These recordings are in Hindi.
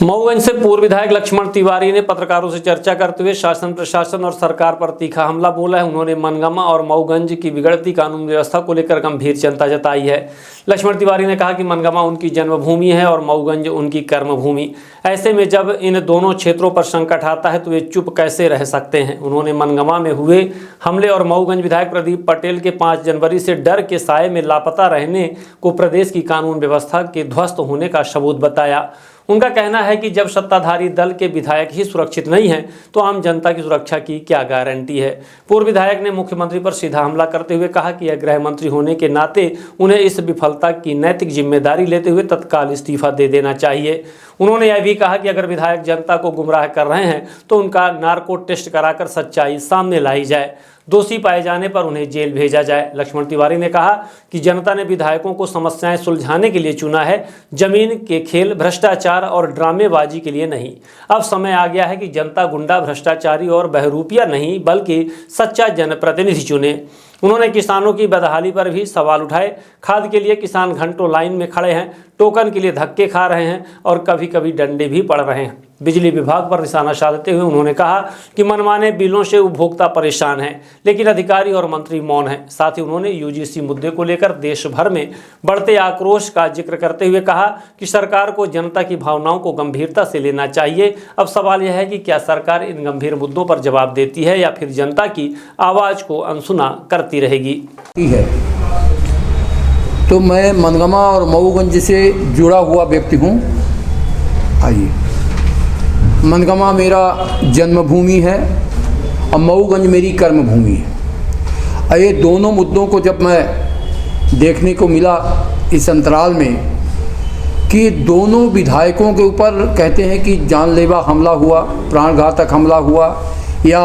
मऊगंज से पूर्व विधायक लक्ष्मण तिवारी ने पत्रकारों से चर्चा करते हुए शासन प्रशासन और सरकार पर तीखा हमला बोला है। उन्होंने मनगामा और मऊगंज की बिगड़ती कानून व्यवस्था को लेकर गंभीर चिंता जताई है। लक्ष्मण तिवारी ने कहा कि मनगामा उनकी जन्मभूमि है और मऊगंज उनकी कर्मभूमि। ऐसे में जब इन दोनों क्षेत्रों पर संकट आता है तो वे चुप कैसे रह सकते हैं। उन्होंने मनगामा में हुए हमले और मऊगंज विधायक प्रदीप पटेल के 5 जनवरी से डर के साए में लापता रहने को प्रदेश की कानून व्यवस्था के ध्वस्त होने का सबूत बताया। उनका कहना है कि जब सत्ताधारी दल के विधायक ही सुरक्षित नहीं हैं तो आम जनता की सुरक्षा की क्या गारंटी है। पूर्व विधायक ने मुख्यमंत्री पर सीधा हमला करते हुए कहा कि यह गृह मंत्री होने के नाते उन्हें इस विफलता की नैतिक जिम्मेदारी लेते हुए तत्काल इस्तीफा दे देना चाहिए। उन्होंने यह भी कहा कि अगर विधायक जनता को गुमराह कर रहे हैं तो उनका नार्को टेस्ट कराकर सच्चाई सामने लाई जाए। दोषी पाए जाने पर उन्हें जेल भेजा जाए। लक्ष्मण तिवारी ने कहा कि जनता ने विधायकों को समस्याएं सुलझाने के लिए चुना है, जमीन के खेल, भ्रष्टाचार और ड्रामेबाजी के लिए नहीं। अब समय आ गया है कि जनता गुंडा, भ्रष्टाचारी और बहरूपिया नहीं बल्कि सच्चा जनप्रतिनिधि चुने। उन्होंने किसानों की बदहाली पर भी सवाल उठाए। खाद के लिए किसान घंटों लाइन में खड़े हैं, टोकन के लिए धक्के खा रहे हैं और कभी कभी डंडे भी पड़ रहे हैं। बिजली विभाग पर निशाना साधते हुए उन्होंने कहा कि मनमाने बिलों से उपभोक्ता परेशान हैं, लेकिन अधिकारी और मंत्री मौन हैं। साथ ही उन्होंने यूजीसी मुद्दे को लेकर देश भर में बढ़ते आक्रोश का जिक्र करते हुए कहा कि सरकार को जनता की भावनाओं को गंभीरता से लेना चाहिए। अब सवाल यह है कि क्या सरकार इन गंभीर मुद्दों पर जवाब देती है या फिर जनता की आवाज़ को अनसुना करती रहेगी। तो मैं मनगामा और मऊगंज से जुड़ा हुआ व्यक्ति हूँ। आइए, मनगामा मेरा जन्मभूमि है और मऊगंज मेरी कर्मभूमि है। ये दोनों मुद्दों को जब मैं देखने को मिला इस अंतराल में कि दोनों विधायकों के ऊपर कहते हैं कि जानलेवा हमला हुआ, प्राणघातक हमला हुआ या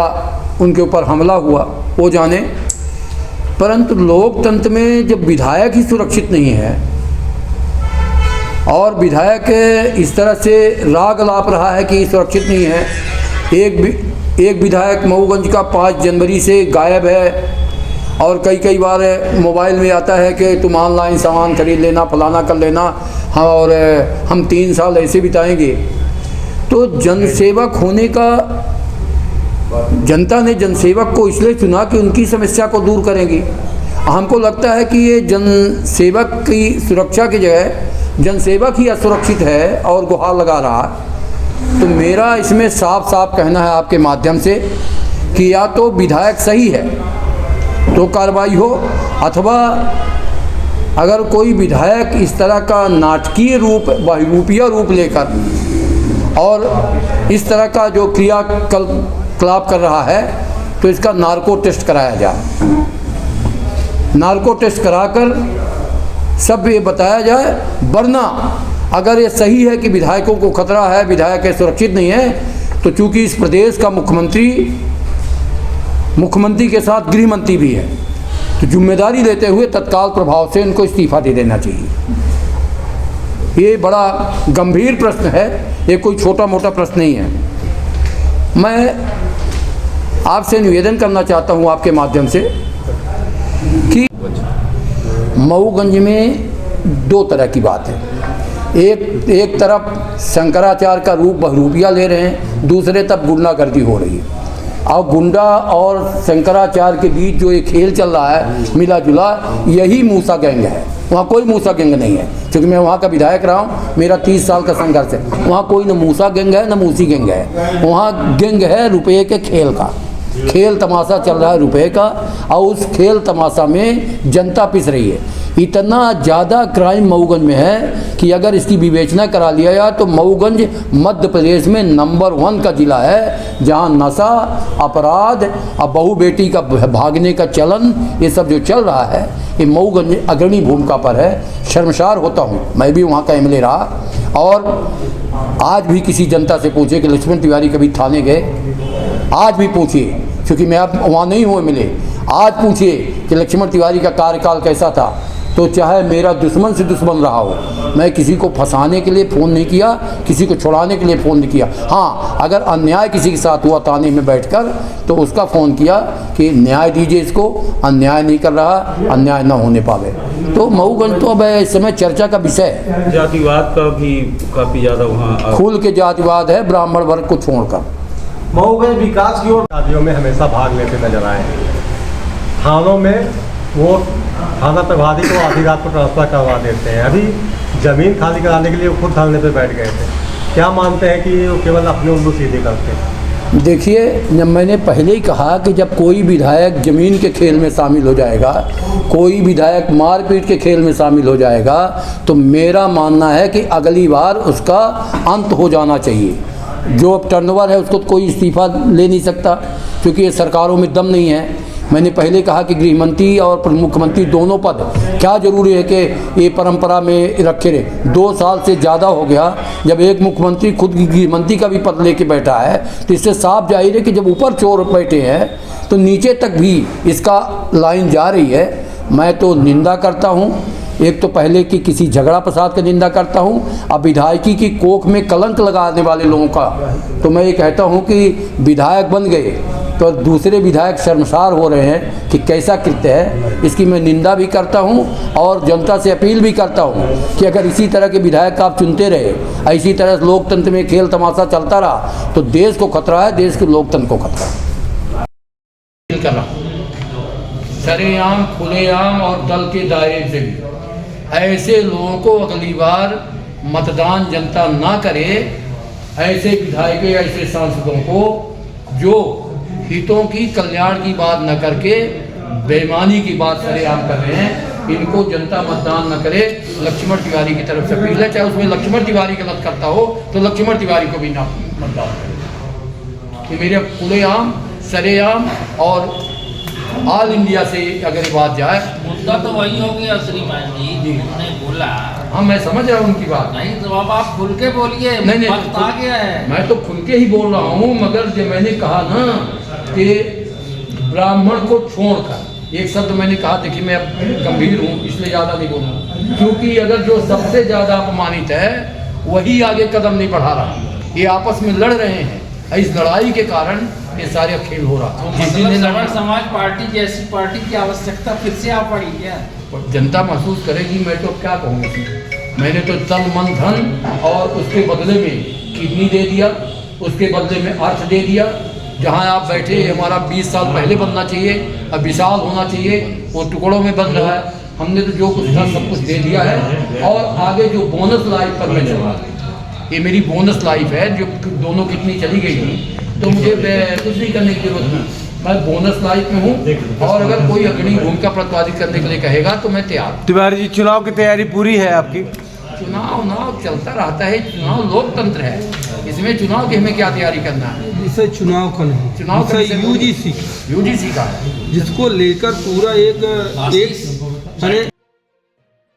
उनके ऊपर हमला हुआ, वो जाने, परंतु लोकतंत्र में जब विधायक ही सुरक्षित नहीं है और विधायक इस तरह से राग लाप रहा है कि सुरक्षित नहीं है। एक विधायक मऊगंज का 5 जनवरी से गायब है और कई बार मोबाइल में आता है कि तुम ऑनलाइन सामान खरीद लेना, फलाना कर लेना, और हम 3 साल ऐसे बिताएंगे। तो जनसेवक होने का, जनता ने जनसेवक को इसलिए चुना कि उनकी समस्या को दूर करेंगी। हमको लगता है कि ये जनसेवक की सुरक्षा की जगह जनसेवक ही असुरक्षित है और गुहार लगा रहा। तो मेरा इसमें साफ साफ कहना है आपके माध्यम से कि या तो विधायक सही है तो कार्रवाई हो, अथवा अगर कोई विधायक इस तरह का नाटकीय रूप, बहरूपिया रूप लेकर और इस तरह का जो क्रियाकलाप कर रहा है तो इसका नार्को टेस्ट कराया जाए। नार्को टेस्ट कराकर सब ये बताया जाए, वरना अगर ये सही है कि विधायकों को खतरा है, विधायक सुरक्षित नहीं है, तो चूंकि इस प्रदेश का मुख्यमंत्री के साथ गृह मंत्री भी है, तो जिम्मेदारी लेते हुए तत्काल प्रभाव से इनको इस्तीफा दे देना चाहिए। ये बड़ा गंभीर प्रश्न है, ये कोई छोटा मोटा प्रश्न नहीं है। मैं आपसे निवेदन करना चाहता हूँ आपके माध्यम से कि मऊगंज में 2 तरह की बात है। एक तरफ शंकराचार्य का रूप बहरूपिया ले रहे हैं, दूसरे तरफ गुंडागर्दी हो रही है। और गुंडा और शंकराचार्य के बीच जो ये खेल चल रहा है मिला जुला, यही मूसा गैंग है। वहाँ कोई मूसा गैंग नहीं है, क्योंकि मैं वहाँ का विधायक रहा हूँ, मेरा 30 साल का संघर्ष है। वहाँ कोई न मूसा गैंग है न मूसी गैंग है, वहाँ गैंग है रुपये के खेल का। खेल तमाशा चल रहा है रुपये का, और उस खेल तमाशा में जनता पिस रही है। इतना ज़्यादा क्राइम मऊगंज में है कि अगर इसकी विवेचना करा लिया जाए तो मऊगंज मध्य प्रदेश में नंबर 1 का ज़िला है, जहां नशा, अपराध और बहू बेटी का भागने का चलन, ये सब जो चल रहा है, ये मऊगंज अग्रणी भूमिका पर है। शर्मसार होता हूँ, मैं भी वहाँ का एमएलए रहा, और आज भी किसी जनता से पूछे कि लक्ष्मण तिवारी कभी थाने गए, आज भी पूछिए, क्योंकि मैं अब वहाँ नहीं हूँ एमएलए, आज पूछिए कि लक्ष्मण तिवारी का कार्यकाल कैसा था। तो चाहे मेरा दुश्मन से दुश्मन रहा हो, मैं किसी को फंसाने के लिए फ़ोन नहीं किया, किसी को छुड़ाने के लिए फ़ोन नहीं किया। हाँ, अगर अन्याय किसी के साथ हुआ थाने में बैठकर तो उसका फ़ोन किया कि न्याय दीजिए, इसको अन्याय नहीं कर रहा, अन्याय ना होने पावे। तो मऊगंज तो अब इस समय चर्चा का विषय है। जातिवाद का भी काफ़ी ज़्यादा वहाँ खुल के जातिवाद है ब्राह्मण वर्ग को छोड़कर। मऊगंज विकास की ओर शादियों में हमेशा भाग लेते नजर आए हैं। थानों में वो थाना प्रभारी को आधी रात को ट्रांसफ़र करवा देते हैं। अभी ज़मीन खाली कराने के लिए वो खुद धरने पे बैठ गए थे। क्या मानते हैं कि वो केवल अपने उल्लू सीधे करते हैं? देखिए, जब मैंने पहले ही कहा कि जब कोई विधायक ज़मीन के खेल में शामिल हो जाएगा, कोई विधायक मारपीट के खेल में शामिल हो जाएगा, तो मेरा मानना है कि अगली बार उसका अंत हो जाना चाहिए। जो अब टर्नओवर है उसको तो कोई इस्तीफ़ा ले नहीं सकता, क्योंकि ये सरकारों में दम नहीं है। मैंने पहले कहा कि गृह मंत्री और मुख्यमंत्री दोनों पद क्या ज़रूरी है कि ये परंपरा में रखे रहे। 2 साल से ज़्यादा हो गया जब एक मुख्यमंत्री खुद गृह मंत्री का भी पद लेके बैठा है, तो इससे साफ जाहिर है कि जब ऊपर चोर बैठे हैं तो नीचे तक भी इसका लाइन जा रही है। मैं तो निंदा करता हूँ, एक तो पहले कि किसी झगड़ा प्रसाद का निंदा करता हूँ, अब विधायकी की कोख में कलंक लगाने वाले लोगों का तो मैं ये कहता हूँ कि विधायक बन गए तो दूसरे विधायक शर्मसार हो रहे हैं कि कैसा कृत्य है। इसकी मैं निंदा भी करता हूं और जनता से अपील भी करता हूं कि अगर इसी तरह के विधायक आप चुनते रहे, इसी तरह लोकतंत्र में खेल तमाशा चलता रहा तो देश को खतरा है, देश के लोकतंत्र को खतरा है। सरेआम, खुलेआम और दल के दायरे से भी ऐसे लोगों को अगली बार मतदान जनता ना करे। ऐसे विधायकों, ऐसे सांसदों को जो हितों की, कल्याण की बात न करके बेईमानी की बात सरेआम कर रहे हैं, इनको जनता मतदान न करे। लक्ष्मण तिवारी की तरफ से अपील है, चाहे उसमें लक्ष्मण तिवारी गलत करता हो तो लक्ष्मण तिवारी को भी ना मतदान करे। कि मेरे खुलेआम, सरेआम और ऑल इंडिया से अगर ये बात जाए, मुद्दा तो वही हो गया श्रीमान जी, उन्होंने बोला। हाँ, मैं समझ रहा हूँ उनकी बात। नहीं तो अब आप खुल के बोलिए, नहीं, वक्त आ गया है। मैं तो खुल के ही बोल रहा हूँ, मगर जो मैंने कहा ना कि ब्राह्मण को छोड़कर एक शब्द मैंने कहा, देखिए मैं अब गंभीर हूँ इसलिए ज़्यादा नहीं बोलूँगा, क्योंकि अगर जो सबसे ज़्यादा अपमानित है वही आगे कदम नहीं बढ़ा रहा, ये आपस में लड़ रहे हैं, इस लड़ाई के कारण ये सारे खेल हो रहा है। मतलब समाज समाज पार्टी जैसी पार्टी की आवश्यकता फिर से आ पड़ी क्या? जनता महसूस करेगी। मैं तो क्या कहूँगा, मैंने तो तन मन धन और उसके बदले में किडनी दे दिया, उसके बदले में अर्थ दे दिया। जहाँ आप बैठे हमारा 20 साल पहले बनना चाहिए, अब विशाल होना चाहिए, वो टुकड़ों में बन रहा है। हमने तो जो कुछ था सब कुछ दे दिया है। और आगे जो बोनस लाइफ पर मैं चल रहा था, ये मेरी बोनस लाइफ है, जो दोनों कितनी चली गई थी, तो मुझे कुछ नहीं करने की जरूरत नहीं। मैं बोनस लाइफ में हूँ और अगर कोई अग्रणी भूमिका प्रतिपादित करने के लिए कहेगा तो मैं तैयार हूँ। तिवारी जी, चुनाव की तैयारी पूरी है आपकी? चुनाव चलता रहता है, चुनाव लोकतंत्र है, इसमें चुनाव की हमें क्या तैयारी करना है। जिसे चुनाव का नहीं, चुनाव का यूजीसी का है, जिसको लेकर पूरा एक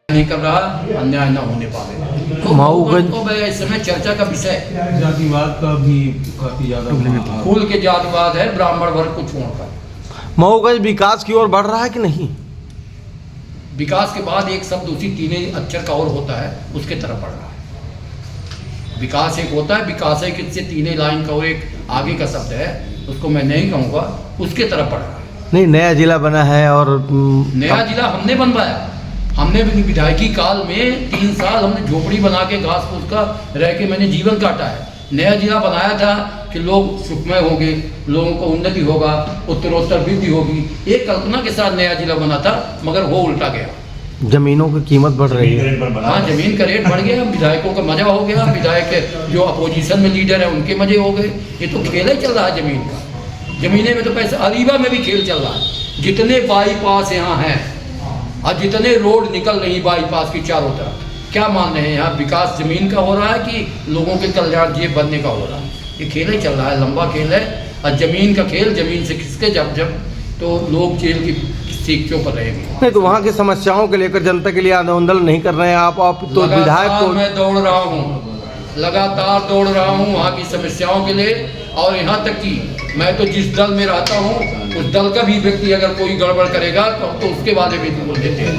नहीं कर रहा, अन्याय न होने पावे। तो मऊगंज तो इस समय चर्चा का विषय है। जातिवाद का भी काफ़ी ज़्यादा खुल के जातिवाद है ब्राह्मण वर्ग को छोड़कर। मऊगंज विकास की ओर बढ़ रहा है कि नहीं? विकास के बाद एक शब्द उसी तीन अक्षर का और होता है, उसके तरफ बढ़ रहा है। विकास एक होता है, विकास है किससे तीन लाइन का और एक आगे का शब्द है, उसको मैं नहीं कहूँगा, उसके तरफ बढ़ रहा है। नहीं, नया जिला बना है और नया जिला हमने बनवाया। हमने विधायकी काल में 3 साल हमने झोपड़ी बना के घास फूस का रह के मैंने जीवन काटा है। नया जिला बनाया था कि लोग सुखमय होंगे, लोगों को उन्नति होगा, उत्तरोत्तर वृद्धि होगी, एक कल्पना के साथ नया जिला बना था, मगर वो उल्टा गया। जमीनों की कीमत बढ़ रही है। हाँ, जमीन का रेट बढ़ गया, विधायकों का मजा हो गया, विधायक जो अपोजिशन में लीडर है उनके मजे हो गए। ये तो खेल ही चल रहा है जमीन का। जमीने में तो पैसा, अरीबा में भी खेल चल रहा है। जितने बाईपास यहाँ हैं और जितने रोड निकल रही बाईपास की चारों तरफ, क्या मान रहे हैं यहाँ विकास जमीन का हो रहा है कि लोगों के कल्याण जेब बनने का हो रहा है? ये खेल ही चल रहा है, लंबा खेल है। और जमीन का खेल, जमीन से खिसके जब तो लोग जेल की सीखों पर रहेंगे। नहीं तो वहाँ की समस्याओं के लेकर जनता के लिए आंदोलन नहीं कर रहे हैं आप तो विधायक को। मैं दौड़ रहा हूँ, लगातार दौड़ रहा हूँ वहाँ की समस्याओं के लिए, और यहाँ तक कि मैं तो जिस दल में रहता हूँ उस दल का भी व्यक्ति अगर कोई गड़बड़ करेगा तो उसके बारे में भी बोल देते हैं।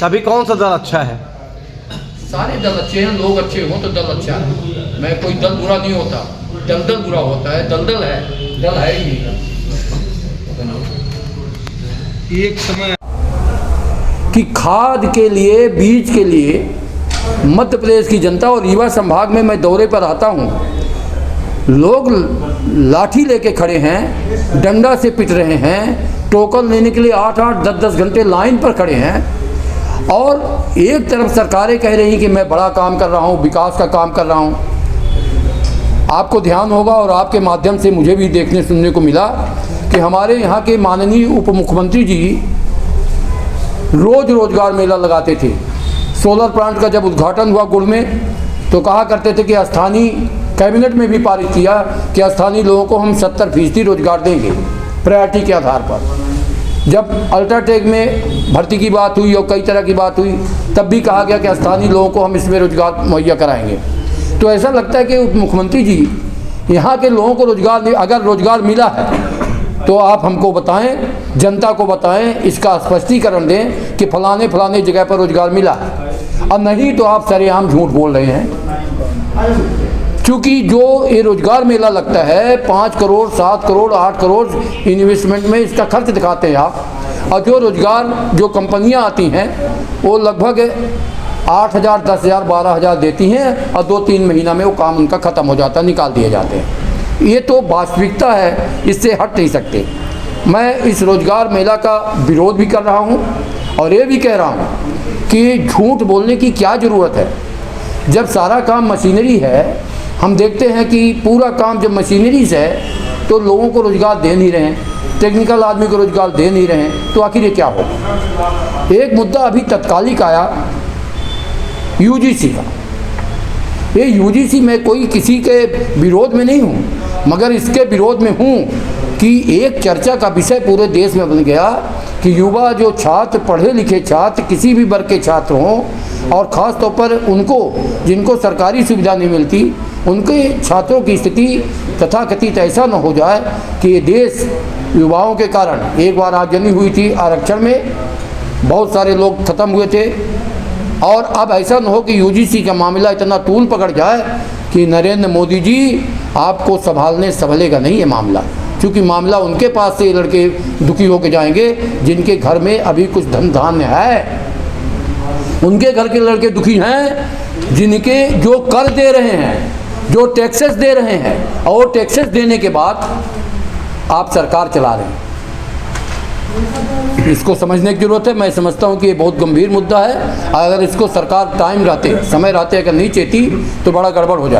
अभी कौन सा दल अच्छा है? सारे दल अच्छे हैं, लोग अच्छे हों तो दल अच्छा है। मैं कोई दल बुरा नहीं होता, दल बुरा होता है, दल है, दल है ही नहीं। एक समय कि खाद के लिए, बीज के लिए मध्य प्रदेश की जनता और रीवा संभाग में मैं दौरे पर आता हूँ, लोग लाठी लेके खड़े हैं, डंडा से पिट रहे हैं, टोकन लेने के लिए 8-8, 10-10 घंटे लाइन पर खड़े हैं। और एक तरफ सरकारें कह रही हैं कि मैं बड़ा काम कर रहा हूँ, विकास का काम कर रहा हूँ। आपको ध्यान होगा और आपके माध्यम से मुझे भी देखने सुनने को मिला कि हमारे यहाँ के माननीय उप मुख्यमंत्री जी रोज़ रोजगार मेला लगाते थे। सोलर प्लांट का जब उद्घाटन हुआ गुड़ में तो कहा करते थे कि स्थानीय कैबिनेट में भी पारित किया कि स्थानीय लोगों को हम 70% रोजगार देंगे प्रायोरिटी के आधार पर। जब अल्ट्राटेक में भर्ती की बात हुई और कई तरह की बात हुई तब भी कहा गया कि स्थानीय लोगों को हम इसमें रोजगार मुहैया कराएंगे। तो ऐसा लगता है कि उप मुख्यमंत्री जी यहाँ के लोगों को रोजगार, अगर रोजगार मिला है तो आप हमको बताएं, जनता को बताएं, इसका स्पष्टीकरण दें कि फलाने फलाने जगह पर रोजगार मिला है, और नहीं तो आप सरेआम झूठ बोल रहे हैं। क्योंकि जो ये रोजगार मेला लगता है 5 करोड़, 7 करोड़, 8 करोड़ इन्वेस्टमेंट में इसका खर्च दिखाते हैं आप, और जो रोजगार जो कंपनियां आती हैं वो लगभग 8,000, 10,000, 12,000 देती हैं और 2-3 महीना में वो काम उनका ख़त्म हो जाता है, निकाल दिए जाते हैं। ये तो वास्तविकता है, इससे हट नहीं सकते। मैं इस रोजगार मेला का विरोध भी कर रहा हूँ और ये भी कह रहा हूँ कि झूठ बोलने की क्या ज़रूरत है जब सारा काम मशीनरी है। हम देखते हैं कि पूरा काम जब मशीनरी से है तो लोगों को रोज़गार दे नहीं रहे हैं, टेक्निकल आदमी को रोज़गार दे नहीं रहे हैं, तो आखिर ये क्या होगा। एक मुद्दा अभी तत्कालिक आया यूजीसी का। ये यूजीसी में कोई किसी के विरोध में नहीं हूँ, मगर इसके विरोध में हूँ कि एक चर्चा का विषय पूरे देश में बन गया कि युवा जो छात्र, पढ़े लिखे छात्र, किसी भी वर्ग के छात्र हों, और ख़ास तौर पर उनको जिनको सरकारी सुविधा नहीं मिलती, उनके छात्रों की स्थिति तथाकथित ऐसा न हो जाए कि ये देश युवाओं के कारण, एक बार आगजनी हुई थी आरक्षण में, बहुत सारे लोग ख़त्म हुए थे, और अब ऐसा न हो कि यूजीसी का मामला इतना तूल पकड़ जाए कि नरेंद्र मोदी जी आपको संभलेगा नहीं ये मामला। क्योंकि मामला उनके पास से लड़के दुखी होकर जाएंगे जिनके घर में अभी कुछ धन धान्य है, उनके घर के लड़के दुखी हैं जिनके जो कर दे रहे हैं, जो टैक्सेस दे रहे हैं, और टैक्सेस देने के बाद आप सरकार चला रहे हैं। इसको समझने की जरूरत है। मैं समझता हूँ कि ये बहुत गंभीर मुद्दा है। अगर इसको सरकार टाइम रहते, समय रहते अगर नहीं चेती तो बड़ा गड़बड़ हो जाए।